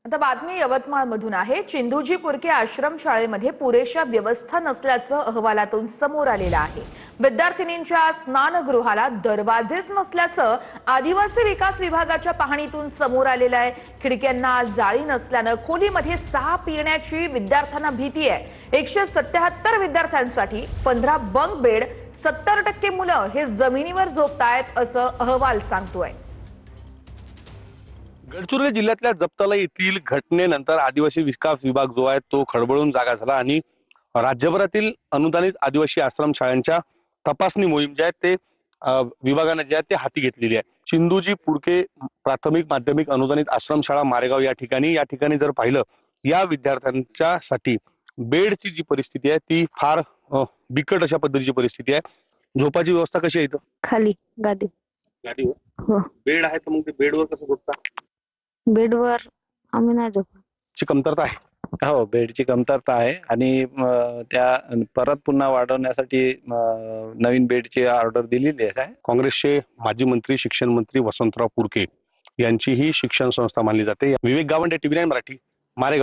आता बातमी यवतमाळमधून आहे। चिंदूजी पुरके आश्रम शाळेमध्ये पुरेशा व्यवस्था नसल्याचं अहवालातून समोर आलेलं आहे। विद्यार्थिनींच्या स्नानगृहाला दरवाजेच नसल्याचं आदिवासी विकास विभागाच्या पाहणीतून समोर आलेलं आहे। खिडक्यांना जाळी नसल्यानं खोलीमध्ये साप येण्याची विद्यार्थ्यांना भीती आहे। 177 विद्यार्थ्यांसाठी 15 बंक बेड, 70% मुलं हे जमिनीवर झोपतायत असं अहवाल सांगतोय। गडचिरोली जिल्ह्यातल्या जप्ताला येथील घटनेनंतर आदिवासी विकास विभाग जो आहे तो खळबळून जागा झाला आणि राज्यभरातील अनुदानित आदिवासी आश्रम शाळांच्या तपासणी मोहीम जे आहे ते विभागाने जे आहे ते हाती घेतलेली आहे। चिंदूजी पुरके प्राथमिक माध्यमिक अनुदानित आश्रम शाळा मारेगाव या ठिकाणी जर पाहिलं, या विद्यार्थ्यांच्यासाठी बेडची जी परिस्थिती आहे ती फार बिकट अशा पद्धतीची परिस्थिती आहे। झोपाची व्यवस्था कशी आहे इथं? खाली गादी. गादीवर हो, बेड आहे, तर मग ते बेडवर कसं झोपता? बेडवर आम्ही नाही झोपत. ची कमतरता आहे। हो, बेडची कमतरता आहे आणि त्या परत पुन्हा वाढवण्यासाठी नवीन बेडची ऑर्डर दिलेली आहे। काँग्रेसचे माजी मंत्री शिक्षण मंत्री वसंतराव पुरके यांची ही शिक्षण संस्था मानली जाते। विवेक गावंडे, TV9 मराठी, मारेगाव।